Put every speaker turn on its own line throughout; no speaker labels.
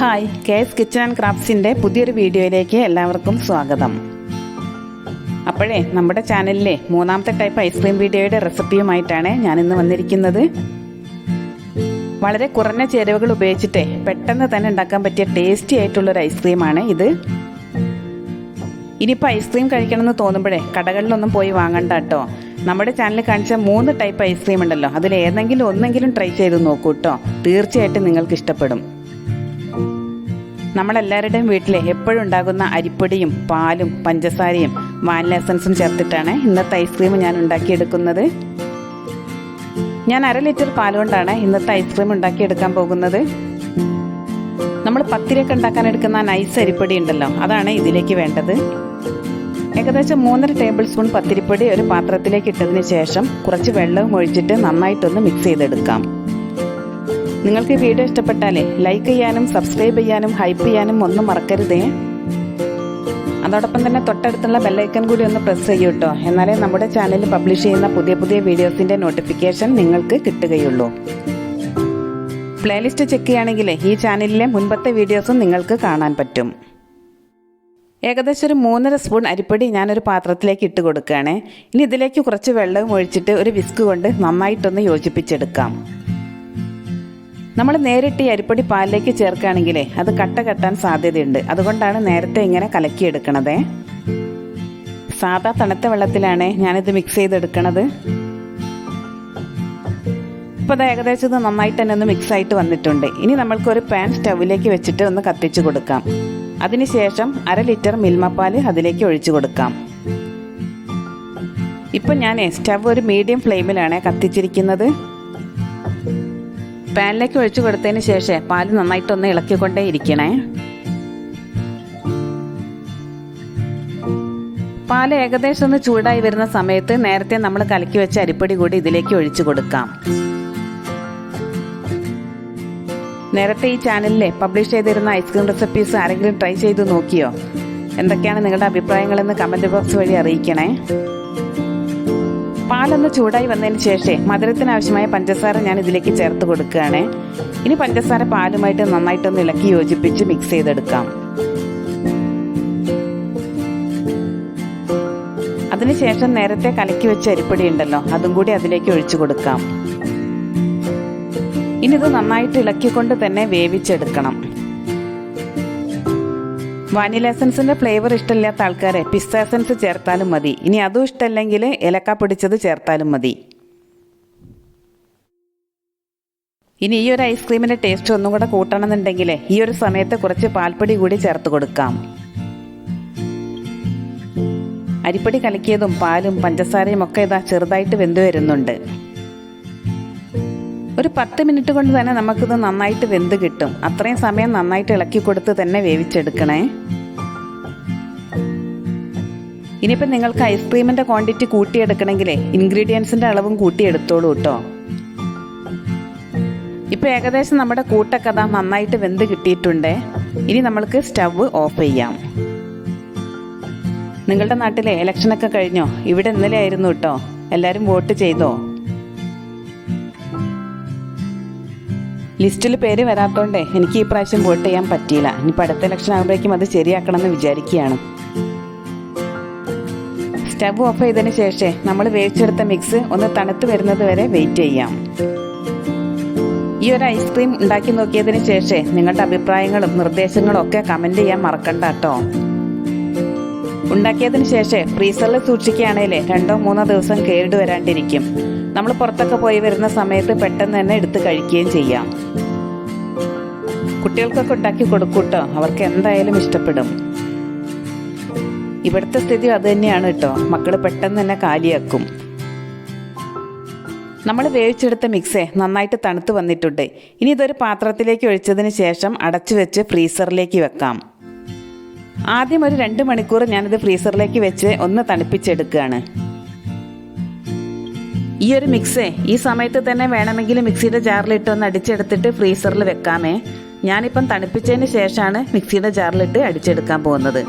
Hi, case kitchen and ക്രാഫ്റ്റ്സിൻ്റെ പുതിയൊരു വീഡിയോയിലേക്ക് എല്ലാവർക്കും സ്വാഗതം. അപ്പോഴേ നമ്മുടെ ചാനലിലെ മൂന്നാമത്തെ ടൈപ്പ് ഐസ്ക്രീം വീഡിയോയുടെ റെസിപ്പിയുമായിട്ടാണ് ഞാനിന്ന് വന്നിരിക്കുന്നത്. വളരെ കുറഞ്ഞ ചേരുവകൾ ഉപയോഗിച്ചിട്ട് പെട്ടെന്ന് തന്നെ ഉണ്ടാക്കാൻ പറ്റിയ ടേസ്റ്റി ആയിട്ടുള്ളൊരു ഐസ്ക്രീമാണ് ഇത്. ഇനിയിപ്പോൾ ഐസ്ക്രീം കഴിക്കണമെന്ന് തോന്നുമ്പോഴേ കടകളിലൊന്നും പോയി വാങ്ങണ്ട കേട്ടോ. നമ്മുടെ ചാനലിൽ കാണിച്ച 3 ടൈപ്പ് ഐസ്ക്രീം ഉണ്ടല്ലോ, അതിലേതെങ്കിലും ഒന്നെങ്കിലും ട്രൈ ചെയ്ത് നോക്കൂ കേട്ടോ. തീർച്ചയായിട്ടും നിങ്ങൾക്ക് ഇഷ്ടപ്പെടും. നമ്മളെല്ലാവരുടെയും വീട്ടിൽ എപ്പോഴും ഉണ്ടാകുന്ന അരിപ്പൊടിയും പാലും പഞ്ചസാരയും വാനില എസൻസും ചേർത്തിട്ടാണ് ഇന്നത്തെ ഐസ്ക്രീം ഞാൻ ഉണ്ടാക്കിയെടുക്കുന്നത്. ഞാൻ 1/2 ലിറ്റർ പാൽ കൊണ്ടാണ് ഇന്നത്തെ ഐസ്ക്രീം ഉണ്ടാക്കിയെടുക്കാൻ പോകുന്നത്. നമ്മൾ പത്തിരിയൊക്കെ ഉണ്ടാക്കാൻ എടുക്കുന്ന നൈസ് അരിപ്പൊടി ഉണ്ടല്ലോ, അതാണ് ഇതിലേക്ക് വേണ്ടത്. ഏകദേശം 3.5 ടേബിൾ സ്പൂൺ പത്തിരിപ്പൊടി ഒരു പാത്രത്തിലേക്ക് ഇട്ടതിന് ശേഷം കുറച്ച് വെള്ളവും ഒഴിച്ചിട്ട് നന്നായിട്ടൊന്ന് മിക്സ് ചെയ്തെടുക്കാം. നിങ്ങൾക്ക് ഈ വീഡിയോ ഇഷ്ടപ്പെട്ടാലേ ലൈക്ക് ചെയ്യാനും സബ്സ്ക്രൈബ് ചെയ്യാനും ഹൈപ്പ് ചെയ്യാനും ഒന്നും മറക്കരുതേ. അതോടൊപ്പം തന്നെ തൊട്ടടുത്തുള്ള ബെല്ലൈക്കൺ കൂടി ഒന്ന് പ്രസ് ചെയ്യൂ കേട്ടോ. എന്നാലേ നമ്മുടെ ചാനലിൽ പബ്ലിഷ് ചെയ്യുന്ന പുതിയ വീഡിയോസിൻ്റെ നോട്ടിഫിക്കേഷൻ നിങ്ങൾക്ക് കിട്ടുകയുള്ളൂ. പ്ലേലിസ്റ്റ് ചെക്ക് ചെയ്യുകയാണെങ്കിൽ ഈ ചാനലിലെ മുൻപത്തെ വീഡിയോസും നിങ്ങൾക്ക് കാണാൻ പറ്റും. ഏകദേശം ഒരു 3.5 സ്പൂൺ അരിപ്പൊടി ഞാനൊരു പാത്രത്തിലേക്ക് ഇട്ട് കൊടുക്കുകയാണ്. ഇനി ഇതിലേക്ക് കുറച്ച് വെള്ളവും ഒഴിച്ചിട്ട് ഒരു വിസ്ക് കൊണ്ട് നന്നായിട്ടൊന്ന് യോജിപ്പിച്ചെടുക്കാം. നമ്മൾ നേരിട്ട് ഈ അരിപ്പൊടി പാലിലേക്ക് ചേർക്കുകയാണെങ്കിൽ അത് കട്ട കെട്ടാൻ സാധ്യതയുണ്ട്. അതുകൊണ്ടാണ് നേരത്തെ ഇങ്ങനെ കലക്കിയെടുക്കണത്. സാധാ തണുത്ത വെള്ളത്തിലാണ് ഞാനിത് മിക്സ് ചെയ്തെടുക്കണത്. ഇപ്പോൾ അത് ഏകദേശം ഇത് നന്നായിട്ട് തന്നെ ഒന്ന് മിക്സ് ആയിട്ട് വന്നിട്ടുണ്ട്. ഇനി നമ്മൾക്കൊരു പാൻ സ്റ്റൗവിലേക്ക് വെച്ചിട്ട് ഒന്ന് കത്തിച്ച് കൊടുക്കാം. അതിനുശേഷം 1/2 ലിറ്റർ മിൽമ പാൽ അതിലേക്ക് ഒഴിച്ചു കൊടുക്കാം. ഇപ്പം ഞാൻ സ്റ്റവ് ഒരു മീഡിയം ഫ്ലെയിമിലാണ് കത്തിച്ചിരിക്കുന്നത്. പാനിലേക്ക് ഒഴിച്ചു കൊടുത്തതിന് ശേഷം പാല് നന്നായിട്ടൊന്ന് ഇളക്കിക്കൊണ്ടേ ഇരിക്കണേ. പാല് ഏകദേശം ഒന്ന് ചൂടായി വരുന്ന സമയത്ത് നേരത്തെ നമ്മൾ കലക്കി വെച്ച അരിപ്പൊടി കൂടി ഇതിലേക്ക് ഒഴിച്ചു കൊടുക്കാം. നേരത്തെ ഈ ചാനലിൽ പബ്ലിഷ് ചെയ്തിരുന്ന ഐസ്ക്രീം റെസിപ്പീസ് ആരെങ്കിലും ട്രൈ ചെയ്ത് നോക്കിയോ? എന്തൊക്കെയാണ് നിങ്ങളുടെ അഭിപ്രായങ്ങളെന്ന് കമൻറ്റ് ബോക്സ് വഴി അറിയിക്കണേ. പാലൊന്ന് ചൂടായി വന്നതിന് ശേഷം മധുരത്തിനാവശ്യമായ പഞ്ചസാര ഞാൻ ഇതിലേക്ക് ചേർത്ത് കൊടുക്കുകയാണ്. ഇനി പഞ്ചസാര പാലുമായിട്ട് നന്നായിട്ടൊന്ന് ഇളക്കി യോജിപ്പിച്ച് മിക്സ് ചെയ്തെടുക്കാം. അതിനുശേഷം നേരത്തെ കലക്കി വെച്ച അരിപ്പൊടി ഉണ്ടല്ലോ, അതും കൂടി അതിലേക്ക് ഒഴിച്ചു കൊടുക്കാം. ഇനി ഇത് നന്നായിട്ട് ഇളക്കിക്കൊണ്ട് തന്നെ വേവിച്ചെടുക്കണം. വാനില എസൻസിന്റെ ഫ്ലേവർ ഇഷ്ടമില്ലാത്ത ആൾക്കാരെ പിസ്ത എസൻസ് ചേർത്താലും മതി. ഇനി അതും ഇഷ്ടമല്ലെങ്കിൽ ഏലക്ക പൊടിച്ചത് ചേർത്താലും മതി. ഇനി ഈ ഒരു ഐസ്ക്രീമിന്റെ ടേസ്റ്റ് ഒന്നും കൂടെ കൂട്ടണമെന്നുണ്ടെങ്കിൽ ഈ ഒരു സമയത്ത് കുറച്ച് പാൽപ്പൊടി കൂടി ചേർത്ത് കൊടുക്കാം. അരിപ്പൊടി കലക്കിയതും പാലും പഞ്ചസാരയും ഒക്കെ ഇതാ ചെറുതായിട്ട് വെന്ത് വരുന്നുണ്ട്. ഒരു 10 മിനിറ്റ് കൊണ്ട് തന്നെ നമുക്കിത് നന്നായിട്ട് വെന്ത് കിട്ടും. അത്രയും സമയം നന്നായിട്ട് ഇളക്കി കൊടുത്ത് തന്നെ വേവിച്ചെടുക്കണേ. ഇനിയിപ്പോൾ നിങ്ങൾക്ക് ഐസ്ക്രീമിൻ്റെ ക്വാണ്ടിറ്റി കൂട്ടിയെടുക്കണമെങ്കിലേ ഇൻഗ്രീഡിയൻസിൻ്റെ അളവും കൂട്ടിയെടുത്തോളൂ കേട്ടോ. ഇപ്പോൾ ഏകദേശം നമ്മുടെ കൂട്ടൊക്കെ അതാ നന്നായിട്ട് വെന്ത് കിട്ടിയിട്ടുണ്ട്. ഇനി നമ്മൾക്ക് സ്റ്റവ് ഓഫ് ചെയ്യാം. നിങ്ങളുടെ നാട്ടിലെ ഇലക്ഷനൊക്കെ കഴിഞ്ഞോ? ഇവിടെ ഇന്നലെ ആയിരുന്നു കേട്ടോ. എല്ലാവരും വോട്ട് ചെയ്തോ? ലിസ്റ്റിൽ പേര് വരാത്തോണ്ടേ എനിക്ക് ഈ പ്രാവശ്യം വോട്ട് ചെയ്യാൻ പറ്റിയില്ല. ഇനിയിപ്പോൾ അടുത്ത ഇലക്ഷൻ ആകുമ്പോഴേക്കും അത് ശരിയാക്കണമെന്ന് വിചാരിക്കുകയാണ്. സ്റ്റവ് ഓഫ് ചെയ്തതിന് ശേഷം നമ്മൾ വേവിച്ചെടുത്ത മിക്സ് ഒന്ന് തണുത്ത് വരുന്നത് വരെ വെയിറ്റ് ചെയ്യാം. ഈ ഒരു ഐസ്ക്രീം ഉണ്ടാക്കി നോക്കിയതിന് ശേഷം നിങ്ങളുടെ അഭിപ്രായങ്ങളും നിർദ്ദേശങ്ങളും ഒക്കെ കമൻറ്റ് ചെയ്യാൻ മറക്കണ്ട കേട്ടോ. ഉണ്ടാക്കിയതിന് ശേഷം ഫ്രീസറിൽ സൂക്ഷിക്കുകയാണെങ്കിൽ 2-3 ദിവസം കേട് വരാണ്ടിരിക്കും. നമ്മൾ പുറത്തൊക്കെ പോയി വരുന്ന സമയത്ത് പെട്ടെന്ന് തന്നെ എടുത്ത് കഴിക്കുകയും ചെയ്യാം. കുട്ടികൾക്കൊക്കെ ഉണ്ടാക്കി കൊടുക്കൂട്ടോ, അവർക്ക് എന്തായാലും ഇഷ്ടപ്പെടും. ഇവിടുത്തെ സ്ഥിതി അത് തന്നെയാണ് കേട്ടോ. മക്കൾ പെട്ടെന്ന് തന്നെ കാലിയാക്കും. നമ്മൾ വേവിച്ചെടുത്ത മിക്സേ നന്നായിട്ട് തണുത്ത് വന്നിട്ടുണ്ട്. ഇനി ഇതൊരു പാത്രത്തിലേക്ക് ഒഴിച്ചതിന് ശേഷം അടച്ചു വെച്ച് ഫ്രീസറിലേക്ക് വെക്കാം. ആദ്യം ഒരു 2 മണിക്കൂർ ഞാനിത് ഫ്രീസറിലേക്ക് വെച്ച് ഒന്ന് തണുപ്പിച്ചെടുക്കുകയാണ്. ഈ ഒരു മിക്സേ ഈ സമയത്ത് തന്നെ വേണമെങ്കിൽ മിക്സിയുടെ ജാറിലിട്ട് ഒന്ന് അടിച്ചെടുത്തിട്ട് ഫ്രീസറിൽ വെക്കാമേ. ഞാനിപ്പം തണുപ്പിച്ചതിന് ശേഷമാണ് മിക്സിയുടെ ജാറിലിട്ട് അടിച്ചെടുക്കാൻ പോകുന്നത്.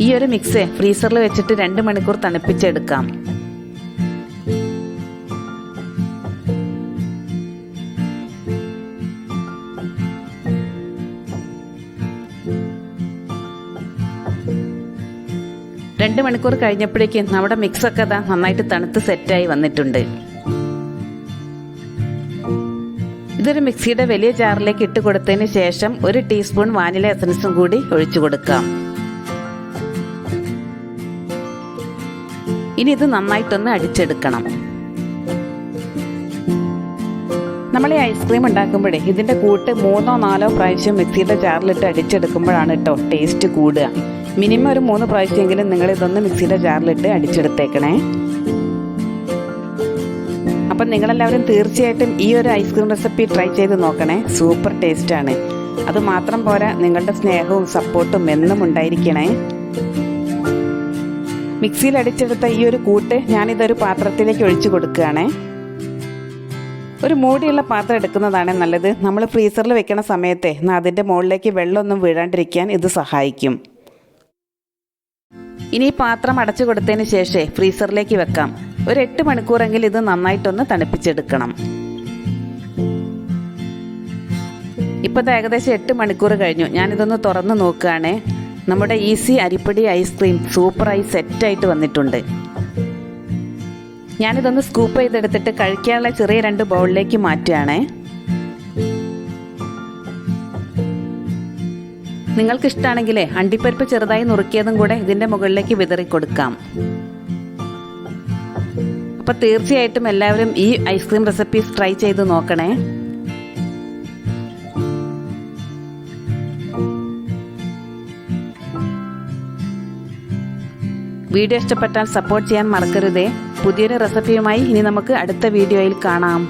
ഈ ഒരു മിക്സേ ഫ്രീസറിൽ വെച്ചിട്ട് 2 മണിക്കൂർ തണുപ്പിച്ചെടുക്കാം. 2 മണിക്കൂർ കഴിഞ്ഞപ്പോഴേക്കും നമ്മുടെ മിക്സൊക്കെ നന്നായിട്ട് തണുത്ത് സെറ്റായി വന്നിട്ടുണ്ട്. ഇതൊരു മിക്സിയുടെ വലിയ ജാറിലേക്ക് ഇട്ട് കൊടുത്തതിന് ശേഷം 1 ടീസ്പൂൺ വാനില എസൻസും കൂടി ഒഴിച്ചു കൊടുക്കാം. ഇനി ഇത് നന്നായിട്ടൊന്ന് അടിച്ചെടുക്കണം. നമ്മൾ ഈ ഐസ്ക്രീം ഉണ്ടാക്കുമ്പോഴേ ഇതിൻ്റെ കൂട്ട് 3-4 പ്രാവശ്യം മിക്സിയുടെ ജാറിലിട്ട് അടിച്ചെടുക്കുമ്പോഴാണ് കേട്ടോ ടേസ്റ്റ് കൂടുക. മിനിമം ഒരു 3 പ്രാവശ്യമെങ്കിലും നിങ്ങൾ ഇതൊന്ന് മിക്സിയുടെ ജാറിലിട്ട് അടിച്ചെടുത്തേക്കണേ. അപ്പം നിങ്ങളെല്ലാവരും തീർച്ചയായിട്ടും ഈ ഒരു ഐസ്ക്രീം റെസിപ്പി ട്രൈ ചെയ്ത് നോക്കണേ. സൂപ്പർ ടേസ്റ്റാണ്. അത് മാത്രം പോരാ, നിങ്ങളുടെ സ്നേഹവും സപ്പോർട്ടും എന്നും ഉണ്ടായിരിക്കണേ. മിക്സിയിൽ അടിച്ചെടുത്ത ഈ ഒരു കൂട്ട് ഞാനിതൊരു പാത്രത്തിലേക്ക് ഒഴിച്ചു കൊടുക്കുകയാണേ. ഒരു മൂടിയുള്ള പാത്രം എടുക്കുന്നതാണ് നല്ലത്. നമ്മൾ ഫ്രീസറിൽ വെക്കണ സമയത്തെ അതിൻ്റെ മുകളിലേക്ക് വെള്ളമൊന്നും വീഴാണ്ടിരിക്കാൻ ഇത് സഹായിക്കും. ഇനി ഈ പാത്രം അടച്ചു കൊടുത്തതിന് ശേഷം ഫ്രീസറിലേക്ക് വെക്കാം. ഒരു 8 മണിക്കൂറെങ്കിലും ഇത് നന്നായിട്ടൊന്ന് തണുപ്പിച്ചെടുക്കണം. ഇപ്പോൾ ഏകദേശം 8 മണിക്കൂർ കഴിഞ്ഞു. ഞാനിതൊന്ന് തുറന്ന് നോക്കുകയാണേ. നമ്മുടെ ഈസി അരിപ്പൊടി ഐസ്ക്രീം സൂപ്പറായി സെറ്റായിട്ട് വന്നിട്ടുണ്ട്. ഞാനിതൊന്ന് സ്കൂപ്പ് ചെയ്തെടുത്തിട്ട് കഴിക്കാനുള്ള ചെറിയ 2 ബൗളിലേക്ക് മാറ്റുകയാണേ. നിങ്ങൾക്കിഷ്ടമാണെങ്കിലേ അണ്ടിപ്പരിപ്പ് ചെറുതായി നുറുക്കിയതും കൂടെ ഇതിൻ്റെ മുകളിലേക്ക് വിതറി കൊടുക്കാം. അപ്പോൾ തീർച്ചയായിട്ടും എല്ലാവരും ഈ ഐസ്ക്രീം റെസിപ്പീസ് ട്രൈ ചെയ്ത് നോക്കണേ. വീഡിയോ ഇഷ്ടപ്പെട്ടാൽ സപ്പോർട്ട് ചെയ്യാൻ മറക്കരുതേ. പുതിയൊരു റെസിപ്പിയുമായി ഇനി നമുക്ക് അടുത്ത വീഡിയോയിൽ കാണാം.